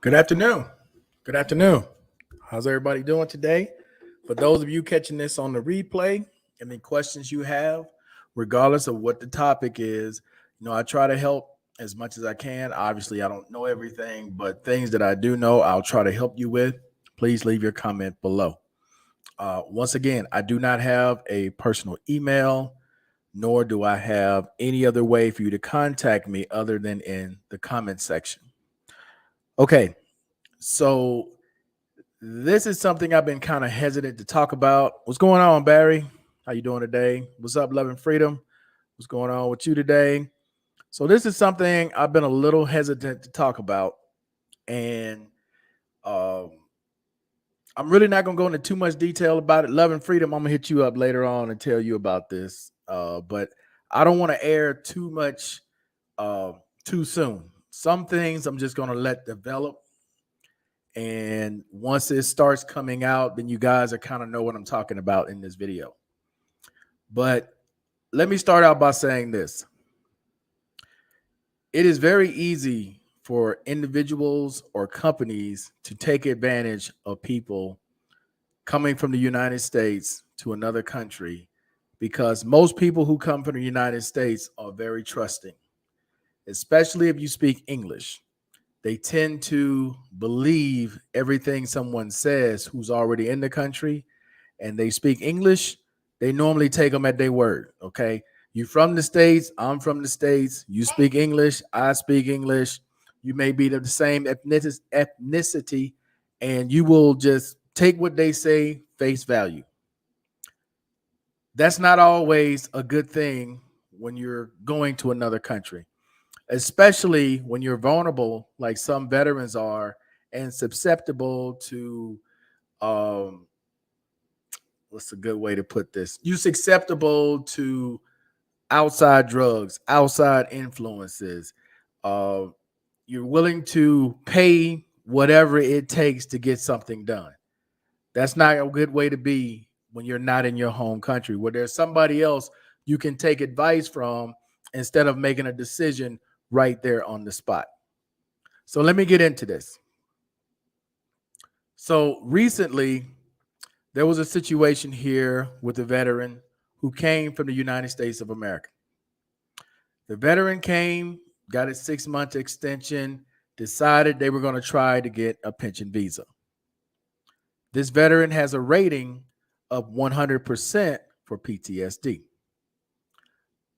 Good afternoon. Good afternoon. How's everybody doing today? For those of you catching this on the replay, any questions you have, regardless of what the topic is, I try to help as much as I can. Obviously, I don't know everything, but things that I do know, I'll try to help you with. Please leave your comment below. Once again, I do not have a personal email, nor do I have any other way for you to contact me other than in the comment section. Okay, so this is something I've been kind of hesitant to talk about. What's going on, Barry? How you doing today? What's up, Love and Freedom? What's going on with you today? So this is something I've been a little hesitant to talk about, and um, I'm really not gonna go into too much detail about it. Love and Freedom, I'm gonna hit you up later on and tell you about this, but I don't want to air too much uh, too soon. Some things I'm just gonna let develop. And once it starts coming out, then you guys are kind of know what I'm talking about in this video. But let me start out by saying this. It is very easy for individuals or companies to take advantage of people coming from the United States to another country because most people who come from the United States are very trusting, especially if you speak English. They tend to believe everything someone says who's already in the country and they speak English. They normally take them at their word. Okay. You from the States, I'm from the States. You speak English, I speak English. You may be the same ethnicity, and you will just take what they say face value. That's not always a good thing when you're going to another country, especially when you're vulnerable, like some veterans are, and susceptible to what's a good way to put this? You're susceptible to outside drugs, outside influences. Uh, you're willing to pay whatever it takes to get something done. That's not a good way to be when you're not in your home country, where there's somebody else you can take advice from instead of making a decision right there on the spot. So let me get into this. So recently, there was a situation here with a veteran who came from the United States of America. The veteran came, got a 6-month extension, decided they were going to try to get a pension visa. This veteran has a rating of 100% for PTSD.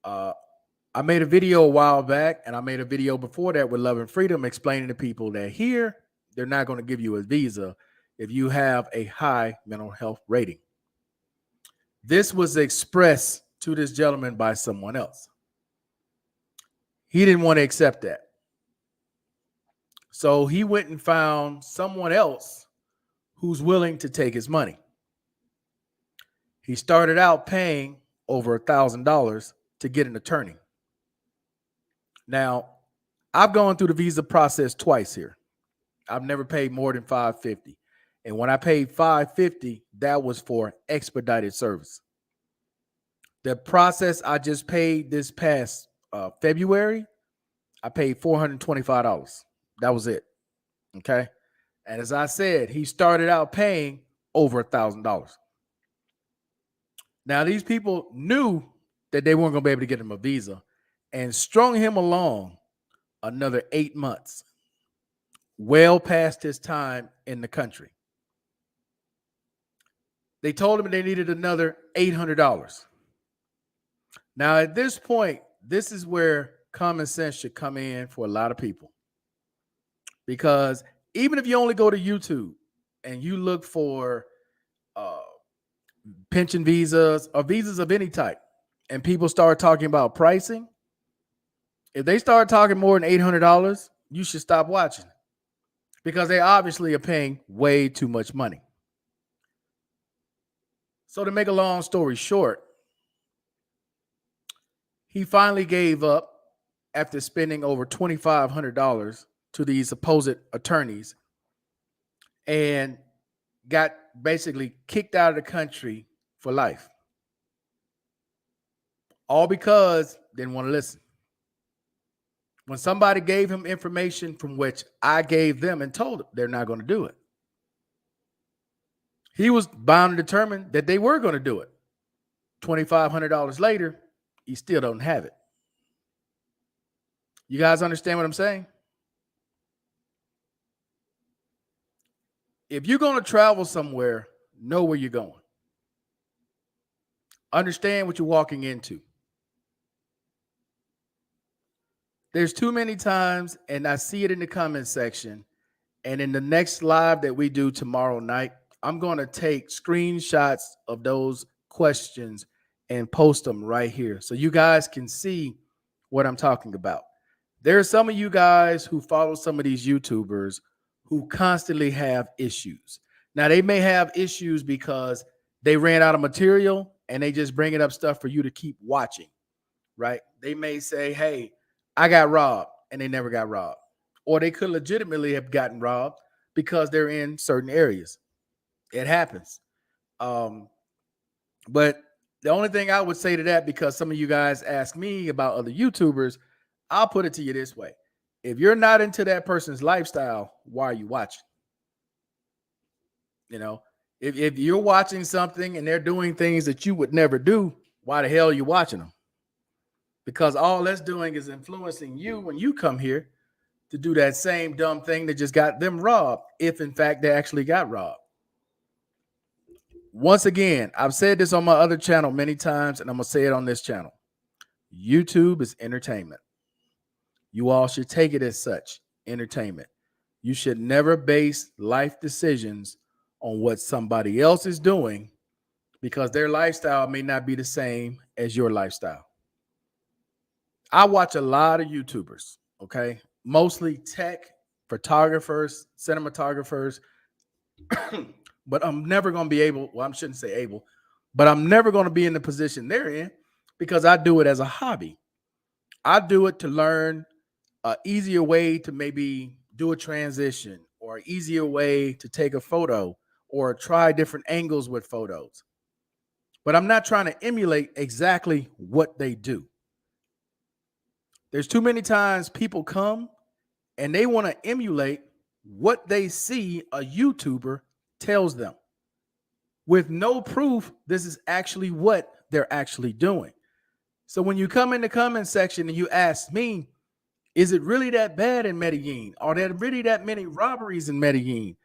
I made a video a while back, and I made a video before that with Love and Freedom explaining to people that here, they're not going to give you a visa if you have a high mental health rating. This was expressed to this gentleman by someone else. He didn't want to accept that. So he went and found someone else who's willing to take his money. He started out paying over $1,000 to get an attorney. Now, I've gone through the visa process twice here. I've never paid more than $550. And when I paid $550, that was for expedited service. The process I just paid this past February, I paid $425. That was it. Okay. And as I said, he started out paying over $1,000. Now, these people knew that they weren't going to be able to get him a visa and strung him along another 8 months, well past his time in the country. They told him they needed another $800. Now, at this point, this is where common sense should come in for a lot of people. Because even if you only go to YouTube and you look for pension visas or visas of any type, and people start talking about pricing, if they start talking more than $800, you should stop watching because they obviously are paying way too much money. So to make a long story short, he finally gave up after spending over $2,500 to these supposed attorneys and got basically kicked out of the country for life. All because they didn't want to listen. When somebody gave him information from which I gave them and told them they're not going to do it, he was bound and determined that they were going to do it. $2,500 later, he still don't have it. You guys understand what I'm saying? If you're going to travel somewhere, know where you're going. Understand what you're walking into. There's too many times, and I see it in the comment section, and in the next live that we do tomorrow night, I'm going to take screenshots of those questions and post them right here so you guys can see what I'm talking about. There are some of you guys who follow some of these YouTubers who constantly have issues. Now, they may have issues because they ran out of material and they just bringing up stuff for you to keep watching, right? They may say, hey, I got robbed, and they never got robbed. Or they could legitimately have gotten robbed because they're in certain areas. It happens. But the only thing I would say to that, because some of you guys ask me about other YouTubers, I'll put it to you this way. If you're not into that person's lifestyle, why are you watching? You know, if you're watching something and they're doing things that you would never do, why the hell are you watching them? Because all that's doing is influencing you when you come here to do that same dumb thing that just got them robbed, if in fact they actually got robbed. Once again, I've said this on my other channel many times, and I'm going to say it on this channel. YouTube is entertainment. You all should take it as such, entertainment. You should never base life decisions on what somebody else is doing, because their lifestyle may not be the same as your lifestyle. I watch a lot of YouTubers, okay? Mostly tech, photographers, cinematographers, but I'm never going to be able, well, I shouldn't say able, but I'm never going to be in the position they're in because I do it as a hobby. I do it to learn an easier way to maybe do a transition, or an easier way to take a photo, or try different angles with photos. But I'm not trying to emulate exactly what they do. There's too many times people come and they want to emulate what they see a YouTuber tells them, with no proof this is actually what they're actually doing. So when you come in the comment section and you ask me, is it really that bad in Medellin? Are there really that many robberies in Medellin?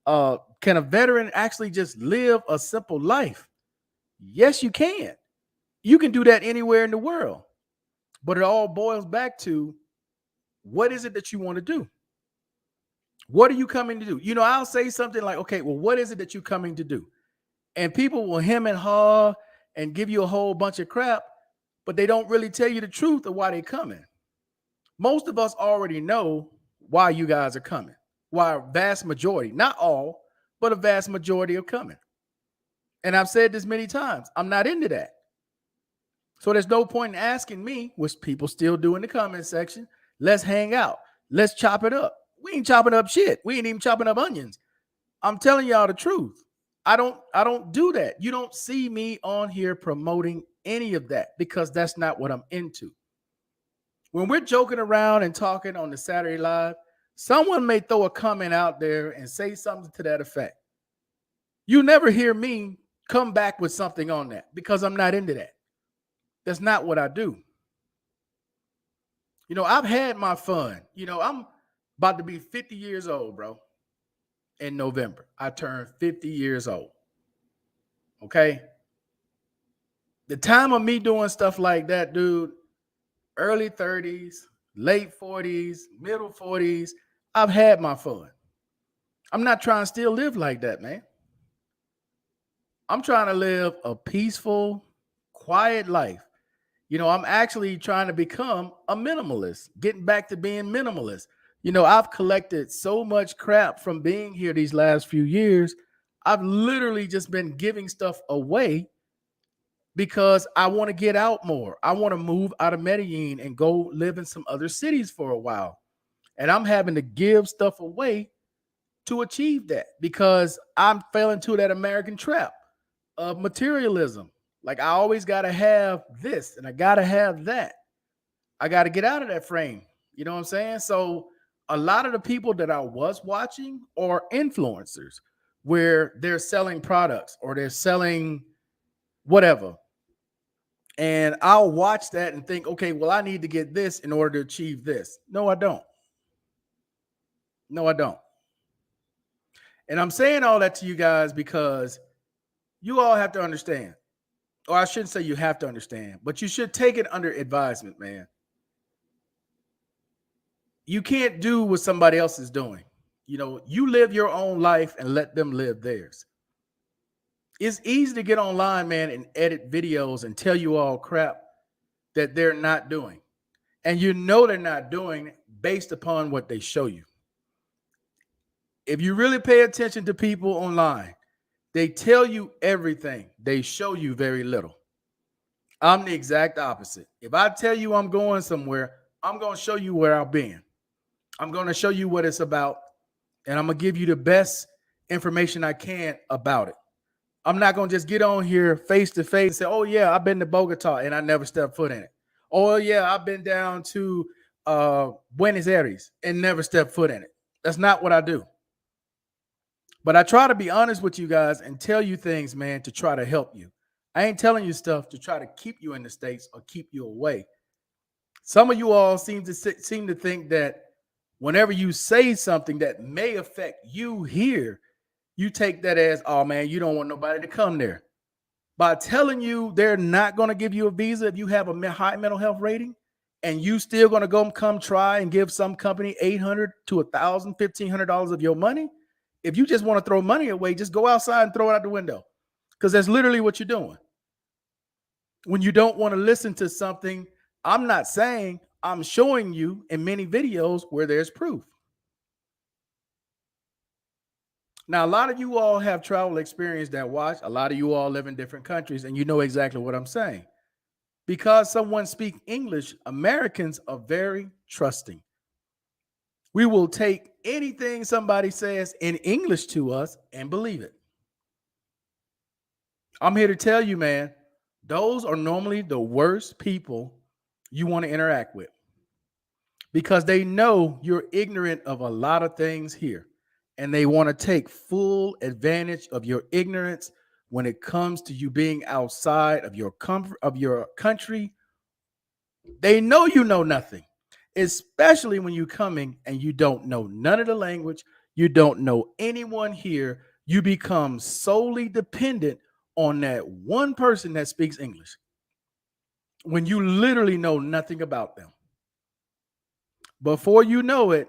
Can a veteran actually just live a simple life? Yes, you can. You can do that anywhere in the world. But it all boils back to, what is it that you want to do? What are you coming to do? You know, I'll say something like, okay, well, what is it that you're coming to do? And people will hem and haw and give you a whole bunch of crap, but they don't really tell you the truth of why they're coming. Most of us already know why you guys are coming. Why a vast majority, not all, but a vast majority are coming. And I've said this many times, I'm not into that. So there's no point in asking me, which people still do in the comment section, let's hang out. Let's chop it up. We ain't chopping up shit. We ain't even chopping up onions. I'm telling y'all the truth. I don't do that. You don't see me on here promoting any of that, because that's not what I'm into. When we're joking around and talking on the Saturday Live, someone may throw a comment out there and say something to that effect. You never hear me come back with something on that, because I'm not into that. That's not what I do. You know, I've had my fun. You know, I'm about to be 50 years old, bro. In November, I turned 50 years old. Okay. The time of me doing stuff like that, dude, early 30s, late 40s, middle 40s, I've had my fun. I'm not trying to still live like that, man. I'm trying to live a peaceful, quiet life. You know, I'm actually trying to become a minimalist, getting back to being minimalist. You know, I've collected so much crap from being here these last few years. I've literally just been giving stuff away because I want to get out more. I want to move out of Medellin and go live in some other cities for a while. And I'm having to give stuff away to achieve that, because I'm fell into that American trap of materialism. Like, I always got to have this and I got to have that. I got to get out of that frame. You know what I'm saying? So a lot of the people that I was watching are influencers where they're selling products or they're selling whatever. And I'll watch that and think, okay, well, I need to get this in order to achieve this. No, I don't. No, I don't. And I'm saying all that to you guys because you all have to understand, or I shouldn't say you have to understand, but you should take it under advisement, man. You can't do what somebody else is doing. You know, you live your own life and let them live theirs. It's easy to get online, man, and edit videos and tell you all crap that they're not doing. And you know they're not doing based upon what they show you. If you really pay attention to people online, they tell you everything. They show you very little. I'm the exact opposite. If I tell you I'm going somewhere, I'm going to show you where I've been. I'm going to show you what it's about, and I'm going to give you the best information I can about it. I'm not going to just get on here face to face and say, oh, yeah, I've been to Bogota and I never stepped foot in it. Oh, yeah, I've been down to Buenos Aires and never stepped foot in it. That's not what I do. But I try to be honest with you guys and tell you things, man, to try to help you. I ain't telling you stuff to try to keep you in the States or keep you away. Some of you all seem to think that whenever you say something that may affect you here, you take that as, oh man, you don't want nobody to come there. By telling you they're not going to give you a visa if you have a high mental health rating, and you still going to come try and give some company $800 to $1,000, $1,500 of your money. If you just want to throw money away, just go outside and throw it out the window, because that's literally what you're doing. When you don't want to listen to something, I'm not saying, I'm showing you in many videos where there's proof. Now, a lot of you all have travel experience that watch. A lot of you all live in different countries, and you know exactly what I'm saying. Because someone speaks English, Americans are very trusting. We will take anything somebody says in English to us and believe it. I'm here to tell you, man, those are normally the worst people you want to interact with, because they know you're ignorant of a lot of things here, and they want to take full advantage of your ignorance when it comes to you being outside of your comfort of your country. They know you know nothing, especially when you're coming and you don't know none of the language, you don't know anyone here. You become solely dependent on that one person that speaks English when you literally know nothing about them. Before you know it,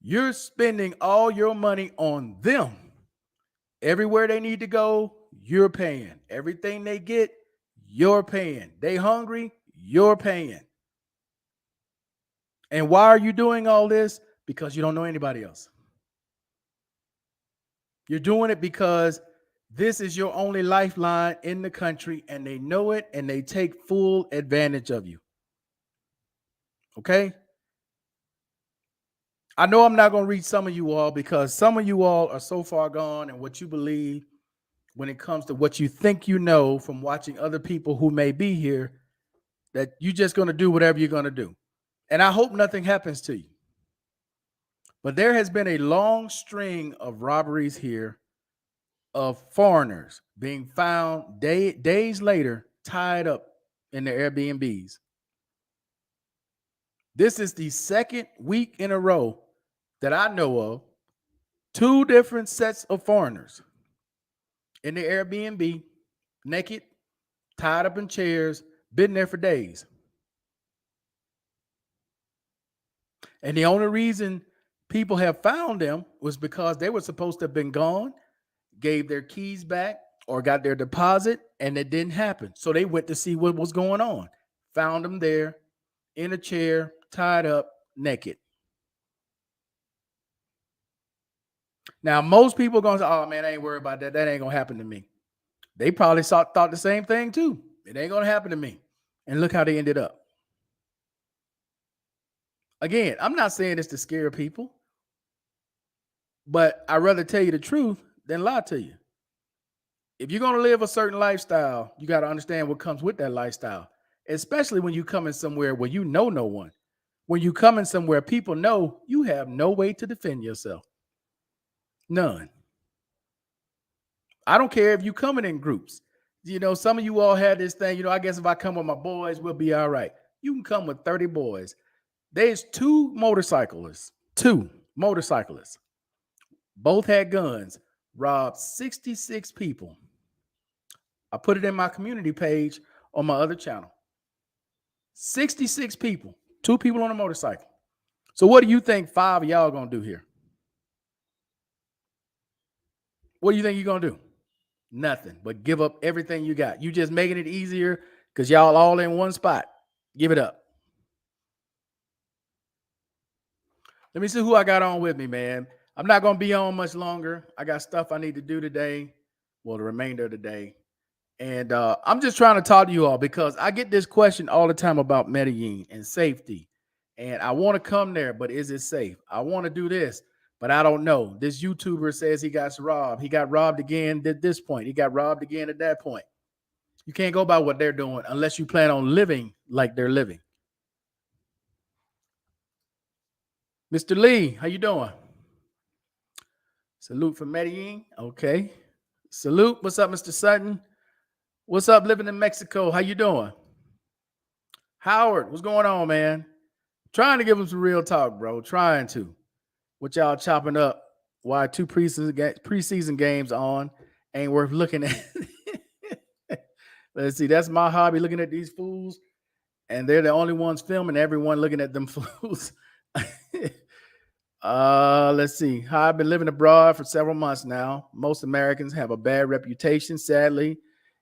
you're spending all your money on them. Everywhere they need to go, you're paying. Everything they get, you're paying. They hungry, you're paying. And why are you doing all this? Because you don't know anybody else. You're doing it because this is your only lifeline in the country, and they know it, and they take full advantage of you. Okay? I know I'm not going to reach some of you all, because some of you all are so far gone in what you believe when it comes to what you think you know from watching other people who may be here, that you're just going to do whatever you're going to do. And I hope nothing happens to you. But there has been a long string of robberies here of foreigners being found days later tied up in their Airbnbs. This is the second week in a row that I know of, two different sets of foreigners in the Airbnb, naked, tied up in chairs, been there for days. And the only reason people have found them was because they were supposed to have been gone, gave their keys back, or got their deposit, and it didn't happen. So they went to see what was going on. Found them there in a chair, tied up, naked. Now, most people are going to say, oh, man, I ain't worried about that. That ain't going to happen to me. They probably thought the same thing, too. It ain't going to happen to me. And look how they ended up. Again, I'm not saying this to scare people, but I'd rather tell you the truth than lie to you. If you're going to live a certain lifestyle, you got to understand what comes with that lifestyle, especially when you come in somewhere where you know no one. When you come in somewhere, people know you have no way to defend yourself. None. I don't care if you coming in groups. Some of you all had this thing, I guess if I come with my boys, we'll be all right. You can come with 30 boys. There's two motorcyclists, both had guns, robbed 66 people. I put it in my community page on my other channel. 66 people, two people on a motorcycle. So what do you think 5 of y'all gonna do here? What do you think you're gonna do? Nothing but give up everything you got. You just making it easier because y'all all in one spot. Give it up. Let me see who I got on with me, man. I'm not gonna be on much longer. I got stuff I need to do today. Well, the remainder of the day. And I'm just trying to talk to you all because I get this question all the time about Medellin and safety. And I want to come there, but is it safe? I want to do this, but I don't know. This YouTuber says he got robbed. He got robbed again at this point. He got robbed again at that point. You can't go by what they're doing unless you plan on living like they're living. Mr. Lee, how you doing? Salute from Medellin. Okay. Salute. What's up, Mr. Sutton? What's up, living in Mexico? How you doing? Howard, what's going on, man? Trying to give him some real talk, bro. Trying to. What y'all chopping up? Why 2 preseason games on ain't worth looking at. Let's see. That's my hobby, looking at these fools. And they're the only ones filming, everyone looking at them fools. Let's see. I've been living abroad for several months now. Most Americans have a bad reputation. Sadly,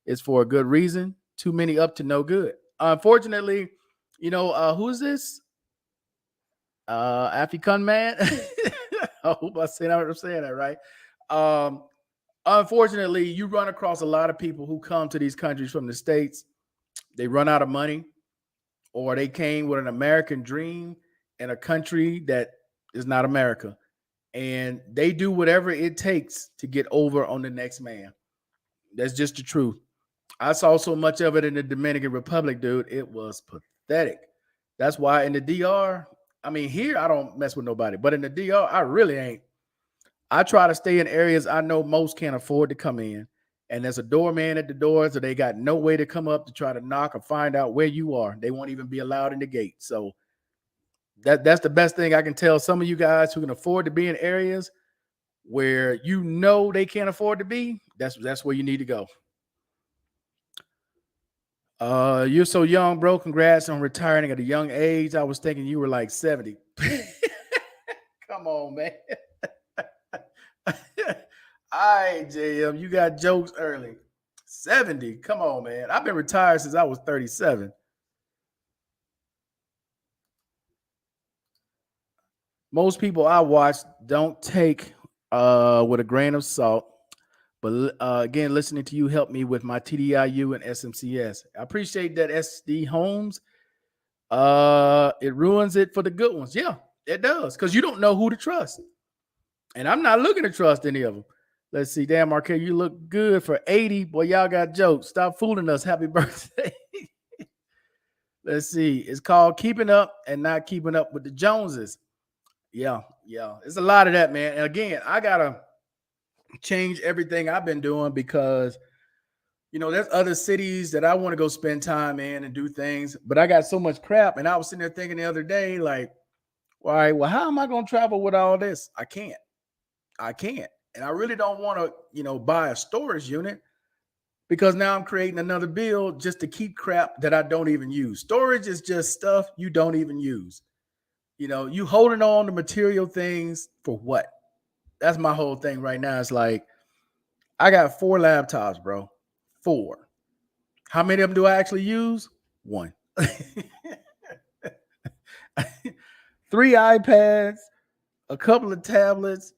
it's for a good reason. Too many up to no good. Unfortunately, who is this? African man. I hope I'm saying that right. Unfortunately, you run across a lot of people who come to these countries from the States. They run out of money, or they came with an American dream in a country that is not America. And they do whatever it takes to get over on the next man. That's just the truth. I saw so much of it in the Dominican Republic, dude. It was pathetic. That's why in the DR, I mean, here I don't mess with nobody, but in the DR, I really ain't. I try to stay in areas I know most can't afford to come in. And there's a doorman at the door, so they got no way to come up to try to knock or find out where you are. They won't even be allowed in the gate. So that's the best thing I can tell some of you guys who can afford to be in areas where they can't afford to be. That's where you need to go. You're so young, bro. Congrats on retiring at a young age. I was thinking you were like 70. Come on, man. All right, JM, you got jokes early. 70. Come on, man. I've been retired since I was 37. Most people I watch don't take with a grain of salt. But again, listening to you helped me with my TDIU and SMCS. I appreciate that, SD Holmes. It ruins it for the good ones. Yeah, it does, because you don't know who to trust. And I'm not looking to trust any of them. Let's see. Damn, Marquette, you look good for 80. Boy, y'all got jokes. Stop fooling us. Happy birthday. Let's see. It's called Keeping Up and Not Keeping Up with the Joneses. Yeah. It's a lot of that, man. And again, I got to change everything I've been doing because, there's other cities that I want to go spend time in and do things, but I got so much crap. And I was sitting there thinking the other day, like, all right, well, how am I going to travel with all this? I can't. And I really don't want to, buy a storage unit because now I'm creating another bill just to keep crap that I don't even use. Storage is just stuff you don't even use. You holding on to material things for what? That's my whole thing right now. It's like, I got 4 laptops, bro. 4. How many of them do I actually use? 1. 3 iPads, a couple of tablets.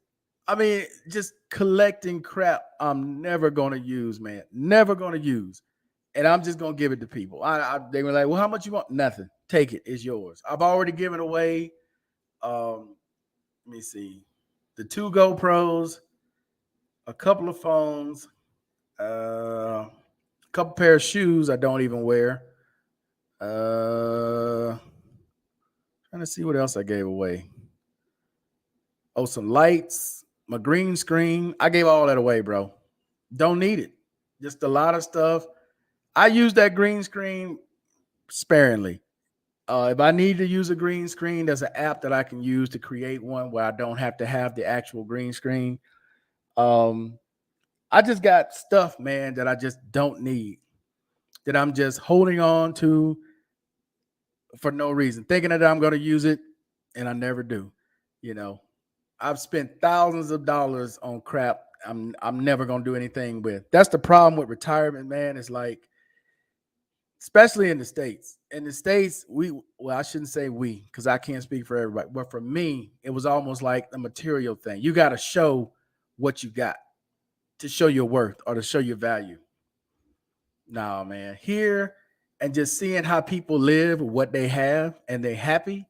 I mean, just collecting crap I'm never going to use, man. Never going to use. And I'm just going to give it to people. They were like, well, how much you want? Nothing. Take it. It's yours. I've already given away, let me see, the 2 GoPros, a couple of phones, a couple pair of shoes I don't even wear. Trying Trying to see what else I gave away. Oh, some lights, my green screen. I gave all that away, bro. Don't need it. Just a lot of stuff. I use that green screen sparingly. If I need to use a green screen, there's an app that I can use to create one where I don't have to have the actual green screen. Um, I just got stuff, man, that I just don't need, that I'm just holding on to for no reason, thinking that I'm going to use it, and I never do. You know, I've spent thousands of dollars on crap I'm never going to do anything with. That's the problem with retirement, man. It's like, especially in the states. In the states, I shouldn't say we, because I can't speak for everybody. But for me, it was almost like a material thing. You got to show what you got to show your worth or to show your value. No, man. Here and just seeing how people live, what they have, and they happy.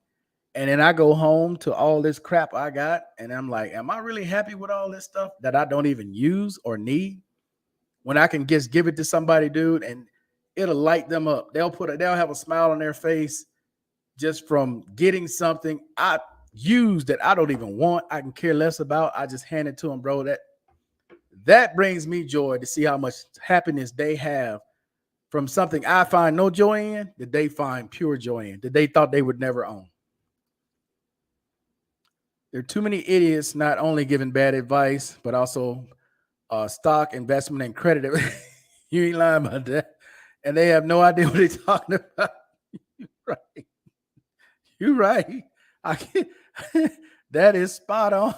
And then I go home to all this crap I got, and I'm like, am I really happy with all this stuff that I don't even use or need? When I can just give it to somebody, dude, and it'll light them up. They'll have a smile on their face just from getting something I use that I don't even want. I can care less about. I just hand it to them, bro. That brings me joy to see how much happiness they have from something I find no joy in, that they find pure joy in, that they thought they would never own. There are too many idiots not only giving bad advice, but also stock, investment, and credit. You ain't lying about that. And they have no idea what they're talking about. You're right. You're right. I can't, that is spot on.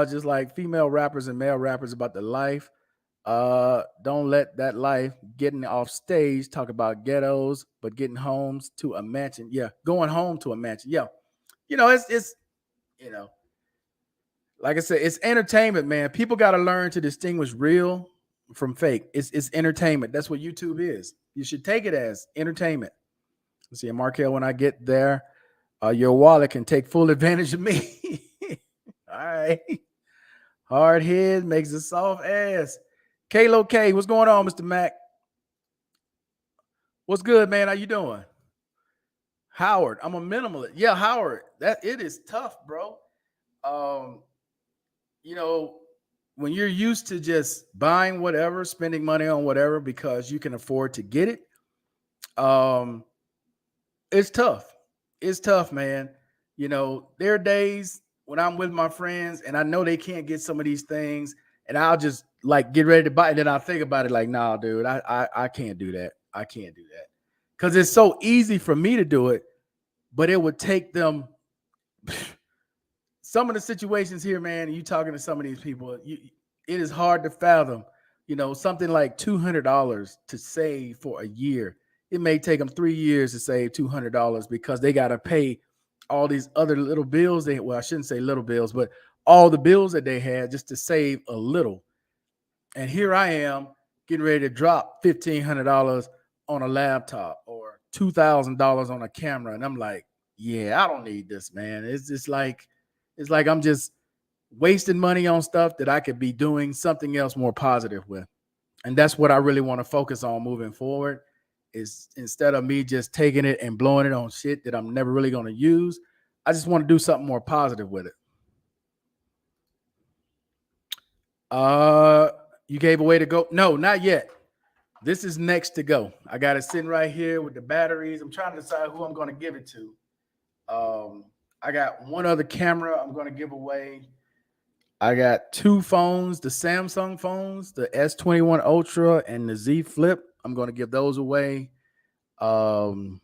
Just like female rappers and male rappers about the life. Don't let that life getting off stage talk about ghettos, but getting homes to a mansion. Yeah, going home to a mansion. Yeah, it's you know, like I said, it's entertainment, man. People got to learn to distinguish real from fake. It's entertainment. That's what YouTube is. You should take it as entertainment. See, Markel, when I get there, your wallet can take full advantage of me. All right. Hard head makes a soft ass. Kalo K, what's going on, Mr. Mac? What's good, man? How you doing? Howard, I'm a minimalist. Yeah, Howard, that it is tough, bro. Um, you know, when you're used to just buying whatever, spending money on whatever because you can afford to get it, um, it's tough. It's tough, man. There are days when I'm with my friends and I know they can't get some of these things, and I'll just like get ready to buy it. And then I'll think about it like, nah, dude, I can't do that. I can't do that. Because it's so easy for me to do it, but it would take them some of the situations here, man. You talking to some of these people, it is hard to fathom. Something like $200 to save for a year. It may take them 3 years to save $200 because they got to pay all these other little bills. I shouldn't say little bills, but all the bills that they had just to save a little. And here I am getting ready to drop $1,500 on a laptop or $2,000 on a camera, and I'm like, yeah, I don't need this, man. It's like I'm just wasting money on stuff that I could be doing something else more positive with. And that's what I really want to focus on moving forward, is instead of me just taking it and blowing it on shit that I'm never really going to use, I just want to do something more positive with it. You gave away to go? No, not yet. This is next to go. I got it sitting right here with the batteries. I'm trying to decide who I'm going to give it to. I got one other camera I'm going to give away. I got two phones, the Samsung phones, the S21 Ultra and the Z Flip. I'm going to give those away. The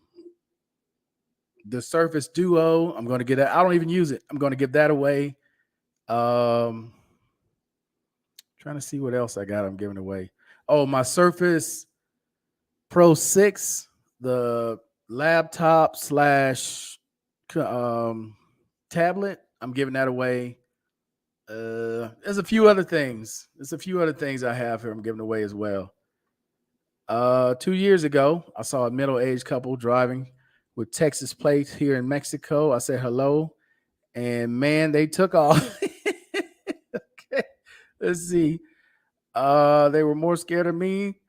Surface Duo, I'm going to get that. I don't even use it. I'm going to give that away. Trying to see what else I got I'm giving away. Oh, my Surface Pro 6, the laptop slash tablet. I'm giving that away. There's a few other things. I have here I'm giving away as well. 2 years ago, I saw a middle-aged couple driving with Texas plates here in Mexico. I said hello, and man, they took off. Okay, let's see. They were more scared of me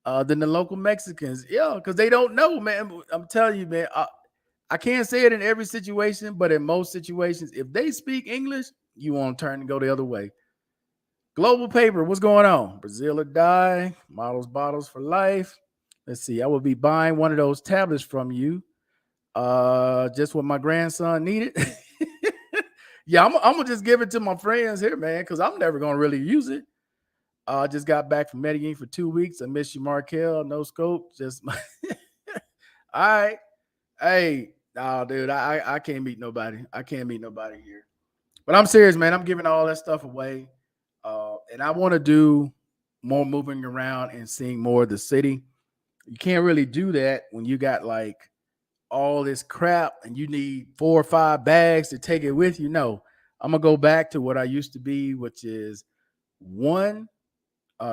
than the local Mexicans. Yeah, because they don't know, man. I'm telling you, man. I can't say it in every situation, but in most situations, if they speak English, you want to turn and go the other way. Global paper, what's going on? Brazil or die, models, bottles for life. Let's see. I will be buying one of those tablets from you. Just what my grandson needed. Yeah, I'm gonna just give it to my friends here, man, because I'm never gonna really use it. I just got back from Medellin for 2 weeks. I miss you, Markel. No scope. Just all right. Hey, no, dude, I can't meet nobody. I can't meet nobody here. But I'm serious, man. I'm giving all that stuff away. And I want to do more moving around and seeing more of the city. You can't really do that when you got like all this crap and you need 4 or 5 bags to take it with you. No, I'm gonna go back to what I used to be, which is one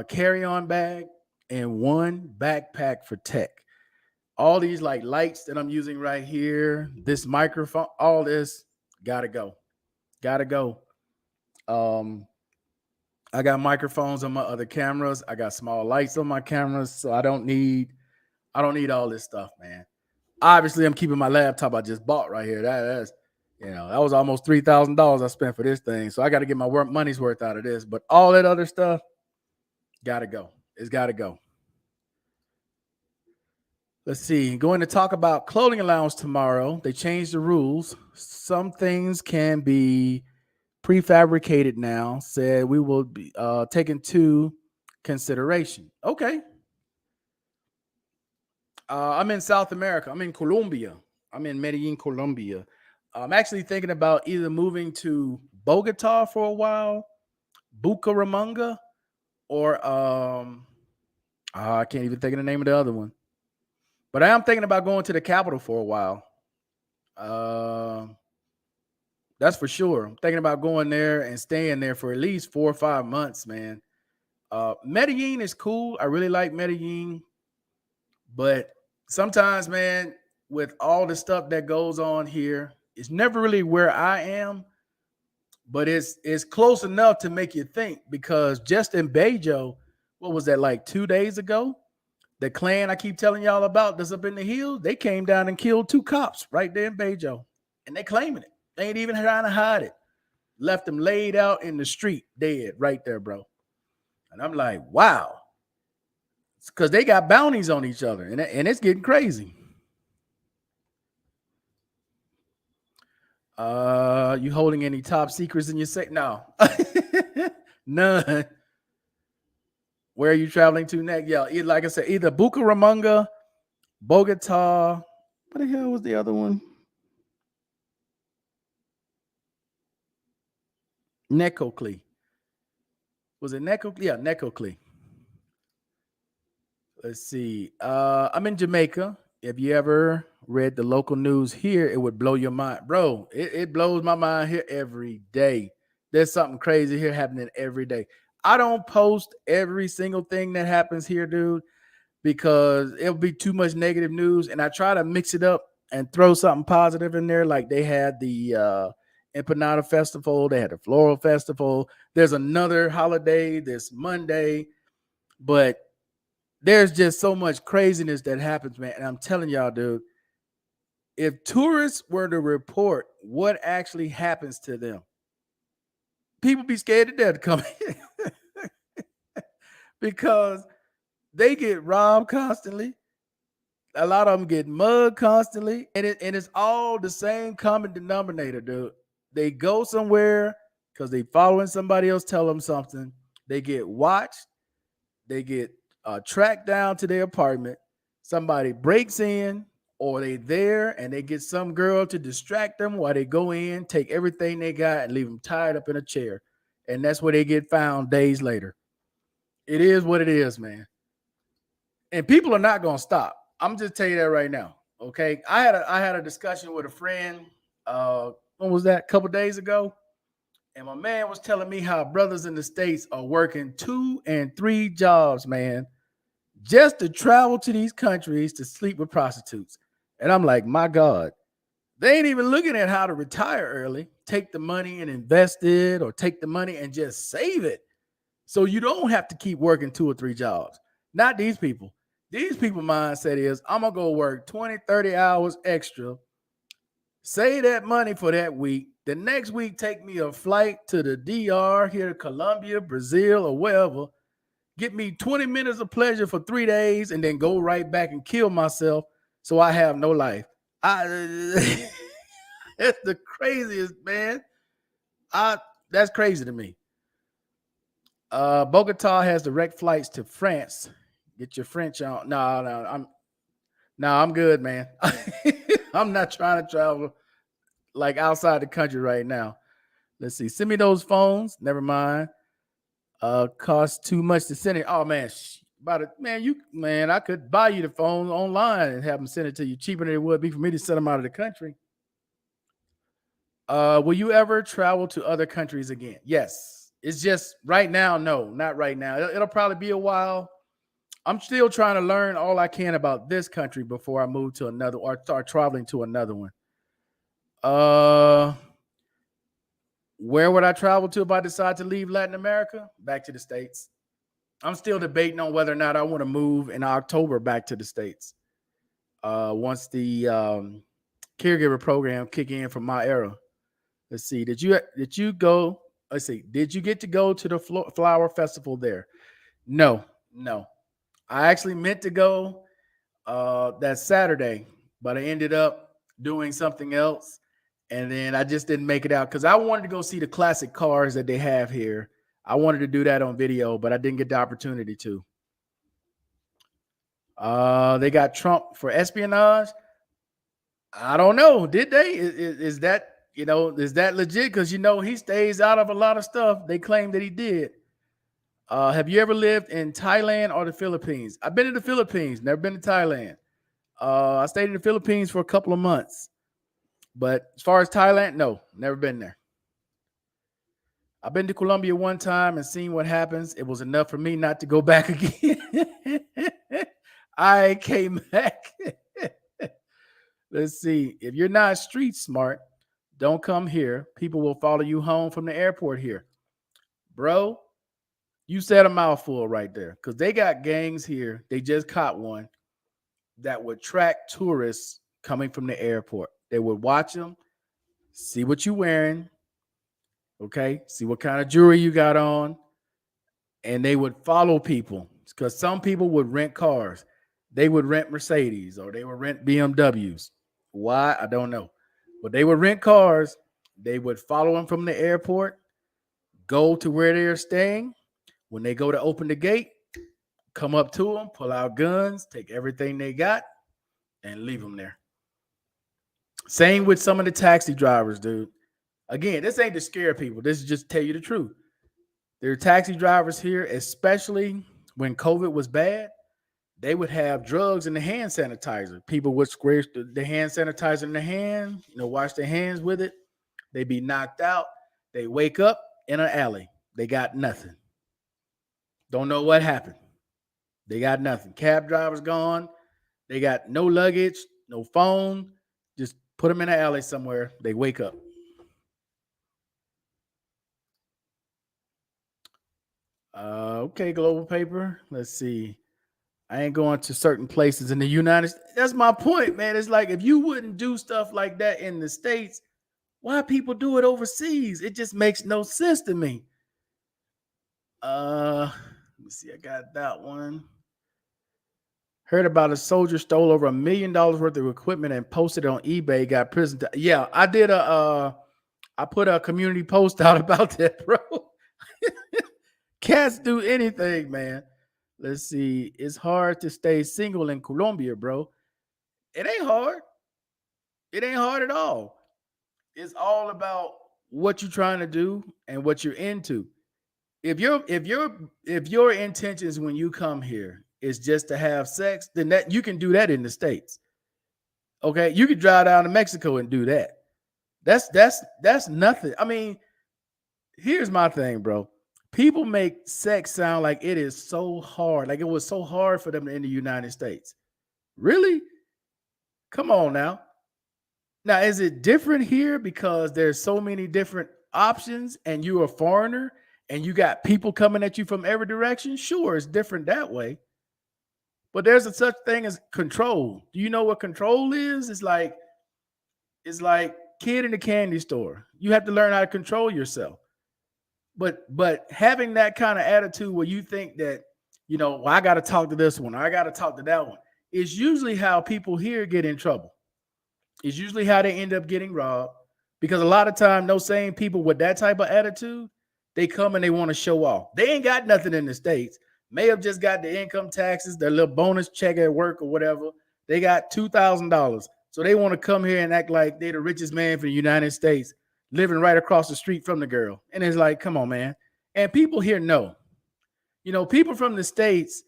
carry-on bag and one backpack for tech. All these like lights that I'm using right here, this microphone, all this gotta go. Gotta go. Um, I got microphones on my other cameras. I got small lights on my cameras, so I don't need all this stuff, man. Obviously, I'm keeping my laptop I just bought right here. That's that was almost $3,000 I spent for this thing. So I got to get my money's worth out of this. But all that other stuff gotta go. It's gotta go. Let's see. Going to talk about clothing allowance tomorrow. They changed the rules. Some things can be prefabricated now. Said we will be taken to consideration. Okay. I'm in South America. I'm in Colombia. I'm in Medellin, Colombia. I'm actually thinking about either moving to Bogota for a while, Bucaramanga, or I can't even think of the name of the other one. But I am thinking about going to the capital for a while. Uh, that's for sure. I'm thinking about going there and staying there for at least 4 or 5 months, man. Medellin is cool. I really like Medellin, but sometimes, man, with all the stuff that goes on here, it's never really where I am, but it's close enough to make you think because just in Bejo, what was that like 2 days ago? The clan I keep telling y'all about that's up in the hills, they came down and killed 2 cops right there in Bejo, and they claiming it. They ain't even trying to hide it. Left them laid out in the street, dead right there, bro. And I'm like, wow, because they got bounties on each other, and it's getting crazy. You holding any top secrets in your safe? No, none. Where are you traveling to next? Yeah, like I said, either Bucaramanga, Bogota. What the hell was the other one? Necoclí. Was it Necoclí? Yeah, Necoclí. Let's see. I'm in Jamaica. If you ever read the local news here, it would blow your mind, bro. It blows my mind here every day. There's something crazy here happening every day. I don't post every single thing that happens here, dude, because it'll be too much negative news. And I try to mix it up and throw something positive in there. Like they had the Empanada Festival, they had the Floral Festival. There's another holiday this Monday, but there's just so much craziness that happens, man. And I'm telling y'all, dude, if tourists were to report what actually happens to them, people be scared to death to come in because they get robbed constantly. A lot of them get mugged constantly, and it's all the same common denominator, dude. They go somewhere because they following somebody else tell them something. They get watched. They get tracked down to their apartment. Somebody breaks in, or they there and they get some girl to distract them while they go in, take everything they got, and leave them tied up in a chair. And that's where they get found days later. It is what it is, man. And people are not gonna stop. I'm just telling you that right now. Okay. I had a discussion with a friend. When was that? A couple days ago. And my man was telling me how brothers in the States are working 2 and 3 jobs, man, just to travel to these countries to sleep with prostitutes. And I'm like, my God, they ain't even looking at how to retire early, take the money and invest it, or take the money and just save it. So you don't have to keep working 2 or 3 jobs. Not these people. These people mindset is I'm going to go work 20, 30 hours extra Save that money for that week. The next week, take me a flight to the DR here to Colombia, Brazil, or wherever. Get me 20 minutes of pleasure for 3 days and then go right back and kill myself so I have no life. That's the craziest, man. That's crazy to me. Bogota has direct flights to France. Get your French on. No, I'm good, man. I'm not trying to travel like outside the country right now. Let's see. Send me those phones. Never mind. Cost too much to send it. Oh man, about it, man. I could buy you the phone online and have them send it to you cheaper than it would be for me to send them out of the country. Will you ever travel to other countries again? Yes. It's just right now, no, not right now. It'll probably be a while. I'm still trying to learn all I can about this country before I move to another or start traveling to another one. Uh, where would I travel to if I decide to leave Latin America? Back to the States. I'm still debating on whether or not I want to move in October back to the States. Once the caregiver program kick in from my era. Let's see. Did you go? Let's see. Did you get to go to the flower festival there? No, no. I actually meant to go that Saturday, but I ended up doing something else, and then I just didn't make it out because I wanted to go see the classic cars that they have here. I wanted to do that on video, but I didn't get the opportunity to. They got Trump for espionage. I don't know. Did they? Is that is that legit? Because he stays out of a lot of stuff. They claim that he did. Have you ever lived in Thailand or the Philippines? I've been to the Philippines, never been to Thailand. I stayed in the Philippines for a couple of months. But as far as Thailand, no, never been there. I've been to Colombia one time and seen what happens. It was enough for me not to go back again. I came back. Let's see. If you're not street smart, don't come here. People will follow you home from the airport here. Bro, you said a mouthful right there because they got gangs here. They just caught one that would track tourists coming from the airport. They would watch them, see what you're wearing, okay, see what kind of jewelry you got on, and they would follow people because some people would rent cars. They would rent Mercedes or they would rent BMWs. Why? I don't know. But they would rent cars. They would follow them from the airport, go to where they're staying. When they go to open the gate, come up to them, pull out guns, take everything they got, and leave them there. Same with some of the taxi drivers, dude. Again, this ain't to scare people. This is just to tell you the truth. There are taxi drivers here, especially when COVID was bad. They would have drugs in the hand sanitizer. People would squish the hand sanitizer in the hand, wash their hands with it. They be knocked out. They wake up in an alley. They got nothing. Don't know what happened. They got nothing. Cab drivers gone. They got no luggage, no phone. Just put them in an alley somewhere. They wake up. Okay, global paper. Let's see. I ain't going to certain places in the United States. That's my point, man. It's like if you wouldn't do stuff like that in the States, why people do it overseas? It just makes no sense to me. Let me see. I got that one. Heard about a soldier stole over $1 million worth of equipment and posted it on eBay. Got prison. Yeah, I did I put a community post out about that, bro. Cats do anything, man. Let's see. It's hard to stay single in Colombia, bro. It ain't hard. It ain't hard at all. It's all about what you're trying to do and what you're into. If your intentions when you come here is just to have sex, then that you can do that in the States. Okay, you could drive down to Mexico and do that. That's nothing. I mean, here's my thing, bro. People make sex sound like it is so hard, like it was so hard for them in the United States. Really? Come on now. Now, is it different here because there's so many different options and you're a foreigner and you got people coming at you from every direction? Sure, it's different that way. But there's a such thing as control. Do you know what control is? It's like It's like kid in the candy store. You have to learn how to control yourself. But having that kind of attitude where you think that, well, I got to talk to this one, I got to talk to that one, is usually how people here get in trouble. It's usually how they end up getting robbed, because a lot of time those same people with that type of attitude, they come and they want to show off. They ain't got nothing in the States. May have just got the income taxes, their little bonus check at work or whatever. They got $2,000. So they want to come here and act like they're the richest man for the United States, living right across the street from the girl. And it's like, come on, man. And people here know. People from the States,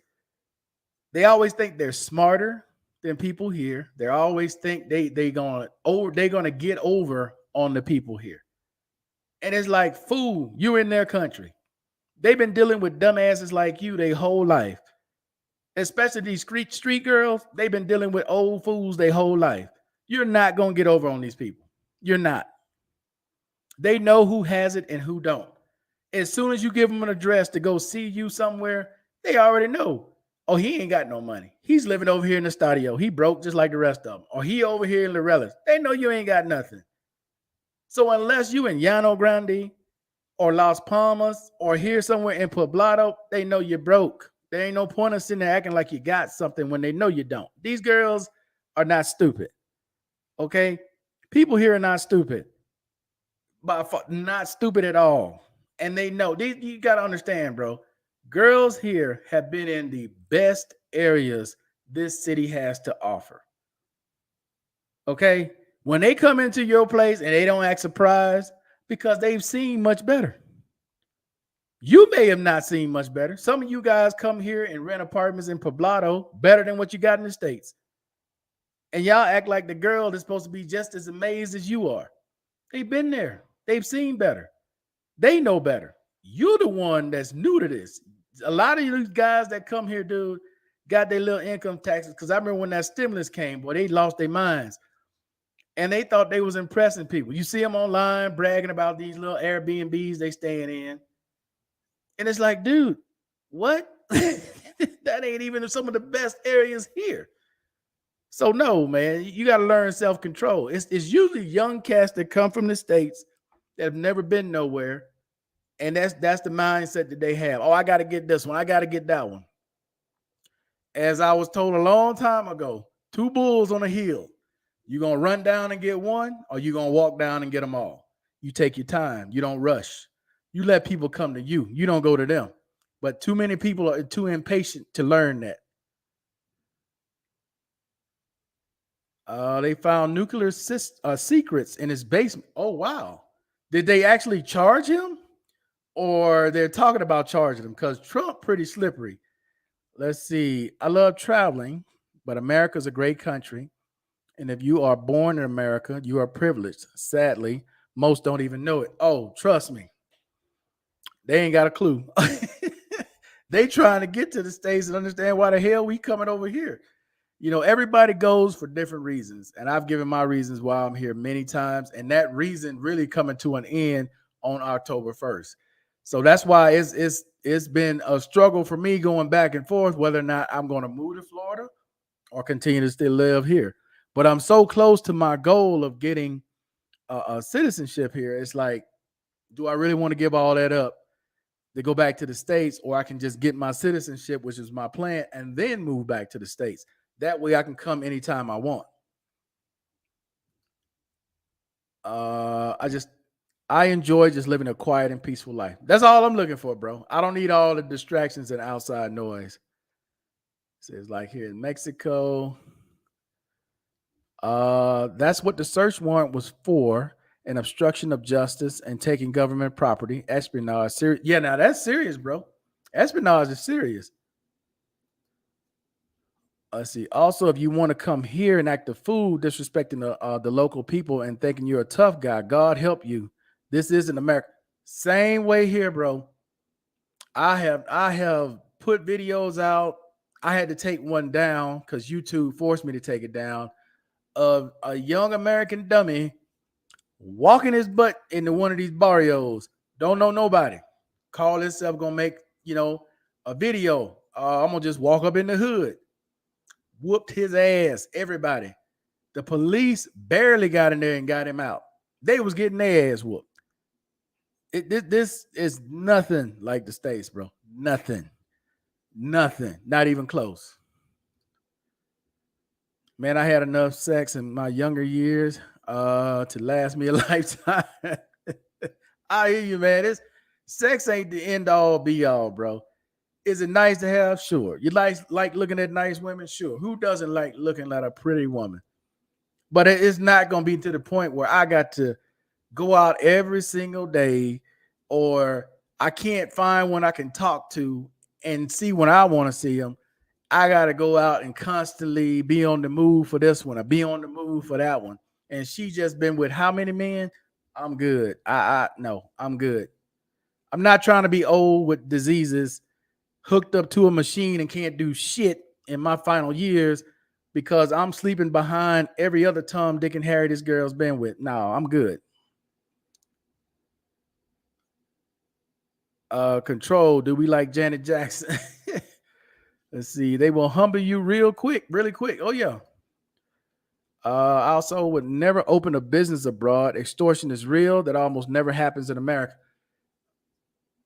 they always think they're smarter than people here. They always think they're gonna get over on the people here. And it's like, fool, you're in their country. They've been dealing with dumbasses like you their whole life. Especially these street girls, they've been dealing with old fools their whole life. You're not gonna get over on these people. You're not. They know who has it and who don't. As soon as you give them an address to go see you somewhere, they already know. Oh, he ain't got no money. He's living over here in the studio. He broke just like the rest of them. Or he over here in Loretta's. They know you ain't got nothing. So unless you in Llano Grande or Las Palmas or here somewhere in Poblado, they know you're broke. There ain't no point in sitting there acting like you got something when they know you don't. These girls are not stupid. Okay? People here are not stupid. But not stupid at all. And they know. You got to understand, bro. Girls here have been in the best areas this city has to offer. Okay? When they come into your place and they don't act surprised, because they've seen much better. You may have not seen much better. Some of you guys come here and rent apartments in Poblado better than what you got in the States. And y'all act like the girl is supposed to be just as amazed as you are. They've been there. They've seen better. They know better. You're the one that's new to this. A lot of these guys that come here, dude, got their little income taxes. Because I remember when that stimulus came, boy, they lost their minds. And they thought they was impressing people. You see them online bragging about these little Airbnbs they staying in. And it's like, dude, what? That ain't even some of the best areas here. So no, man, you got to learn self-control. It's usually young cats that come from the States that have never been nowhere. And that's the mindset that they have. Oh, I got to get this one. I got to get that one. As I was told a long time ago, two bulls on a hill. You going to run down and get one, or you going to walk down and get them all? You take your time. You don't rush. You let people come to you. You don't go to them. But too many people are too impatient to learn that. They found nuclear secrets in his basement. Oh, wow. Did they actually charge him? Or they're talking about charging him? Because Trump pretty slippery. Let's see. I love traveling, but America's a great country. And if you are born in America, you are privileged. Sadly, most don't even know it. Oh, trust me. They ain't got a clue. They trying to get to the States and understand why the hell we coming over here. Everybody goes for different reasons. And I've given my reasons why I'm here many times. And that reason really coming to an end on October 1st. So that's why it's been a struggle for me going back and forth, whether or not I'm going to move to Florida or continue to still live here. But I'm so close to my goal of getting a citizenship here. It's like, do I really want to give all that up to go back to the States, or I can just get my citizenship, which is my plan, and then move back to the States? That way I can come anytime I want. I enjoy just living a quiet and peaceful life. That's all I'm looking for, bro. I don't need all the distractions and outside noise. It says like here in Mexico. That's what the search warrant was for: an obstruction of justice and taking government property, espionage. Yeah, now that's serious, bro. Espionage is serious. Let's see. Also, if you want to come here and act a fool, disrespecting the local people and thinking you're a tough guy, God help you. This isn't America. Same way here, bro. I have put videos out. I had to take one down because YouTube forced me to take it down, of a young American dummy walking his butt into one of these barrios. Don't know nobody. Call himself gonna make a video. I'm gonna just walk up in the hood. Whooped his ass. Everybody. The police barely got in there and got him out. They was getting their ass whooped. This is nothing like the States, bro. Nothing. Nothing. Not even close. Man, I had enough sex in my younger years to last me a lifetime. I hear you, man. Sex ain't the end all be all, bro. Is it nice to have? Sure. You like looking at nice women? Sure. Who doesn't like looking at a pretty woman? But it's not gonna be to the point where I got to go out every single day, or I can't find one I can talk to and see when I want to see them. I got to go out and constantly be on the move for this one or be on the move for that one. And she just been with how many men? I'm good. I no, I'm good. I'm not trying to be old with diseases, hooked up to a machine and can't do shit in my final years because I'm sleeping behind every other Tom, Dick, and Harry this girl's been with. No, I'm good. Control. Do we like Janet Jackson? Let's see. They will humble you real quick, really quick. Oh yeah. I also would never open a business abroad. Extortion is real. That almost never happens in America.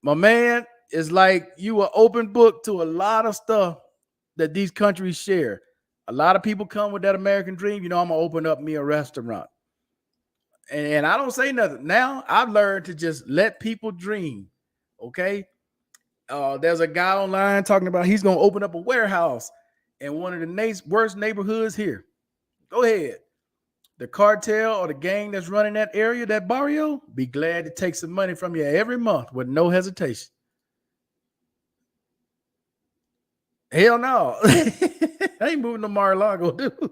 My man, is like you are open book to a lot of stuff that these countries share. A lot of people come with that American dream. I'm gonna open up me a restaurant, and I don't say nothing. Now I've learned to just let people dream. Okay, there's a guy online talking about he's gonna open up a warehouse in one of the worst neighborhoods here. Go ahead. The cartel or the gang that's running that area, that barrio, be glad to take some money from you every month with no hesitation. Hell no. I ain't moving to Mar-a-Lago, dude.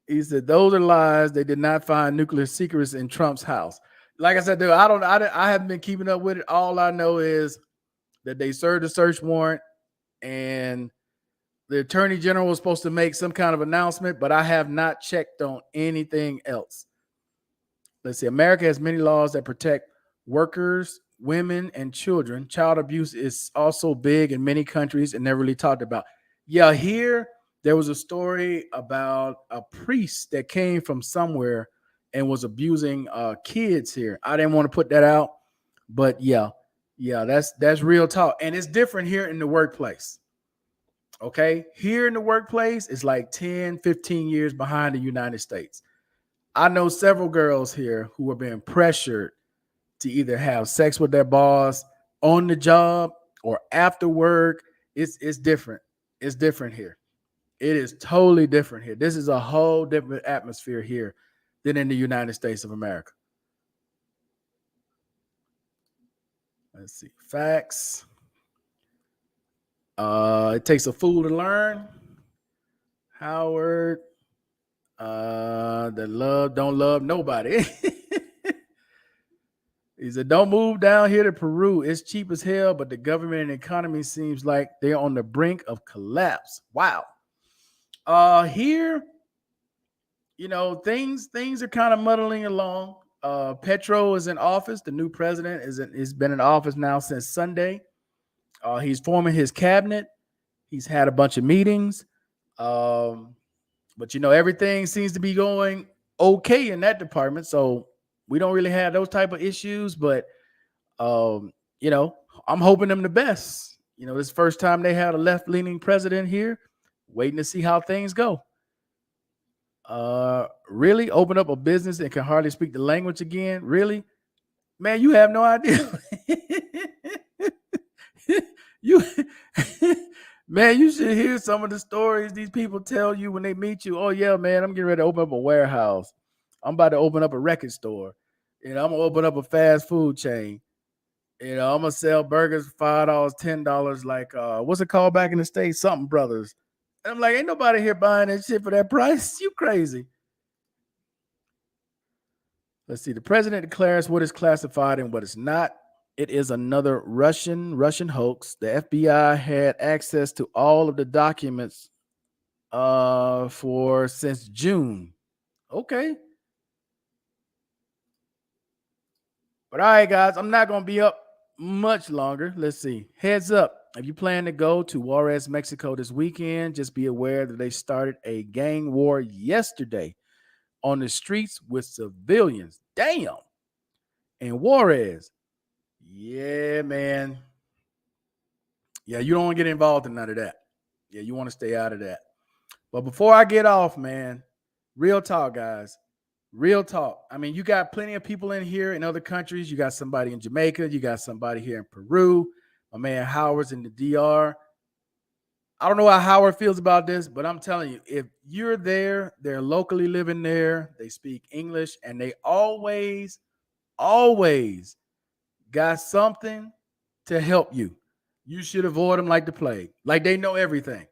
He said, those are lies. They did not find nuclear secrets in Trump's house. Like I said, dude, I haven't been keeping up with it. All I know is that they served a search warrant and the attorney general was supposed to make some kind of announcement, but I have not checked on anything else. Let's see. America has many laws that protect workers, women, and children. Child abuse is also big in many countries and never really talked about. Yeah, here there was a story about a priest that came from somewhere and was abusing kids here. I didn't want to put that out, but yeah, that's real talk. And it's different here in the workplace. Okay, here in the workplace, it's like 10, 15 years behind the United States. I know several girls here who are being pressured to either have sex with their boss on the job or after work. It's different. It's different here. It is totally different here. This is a whole different atmosphere here than in the United States of America. Let's see. Facts. It takes a fool to learn. Howard. That don't love nobody. He said, don't move down here to Peru. It's cheap as hell, but the government and economy seems like they're on the brink of collapse. Wow. Here, things are kind of muddling along. Petro is in office. The new president has been in office now since Sunday. He's forming his cabinet. He's had a bunch of meetings. But everything seems to be going okay in that department. So we don't really have those type of issues, but I'm hoping them the best. This first time they had a left-leaning president here, waiting to see how things go. Really open up a business and can hardly speak the language again. Really, man, you have no idea. you Man, you should hear some of the stories these people tell you when they meet you. Oh, yeah, man, I'm getting ready to open up a warehouse. I'm about to open up a record store. I'm going to open up a fast food chain. I'm going to sell burgers for $5, $10, like, what's it called back in the States? Something Brothers. And I'm like, ain't nobody here buying that shit for that price. You crazy. Let's see. The president declares what is classified and what is not. It is another Russian hoax. The FBI had access to all of the documents for since June. Okay. But all right, guys, I'm not going to be up much longer. Let's see. Heads up. if you plan to go to Juarez, Mexico this weekend, just be aware that they started a gang war yesterday on the streets with civilians. Damn. And Juarez. Yeah, man. Yeah, you don't want to get involved in none of that. Yeah, you want to stay out of that. But before I get off, man, real talk, guys. Real talk. I mean, you got plenty of people in here in other countries. You got somebody in Jamaica. You got somebody here in Peru. My man Howard's in the DR. I don't know how Howard feels about this, but I'm telling you, if you're there, they're locally living there, they speak English, and they always got something to help you. You should avoid them like the plague. Like they know everything.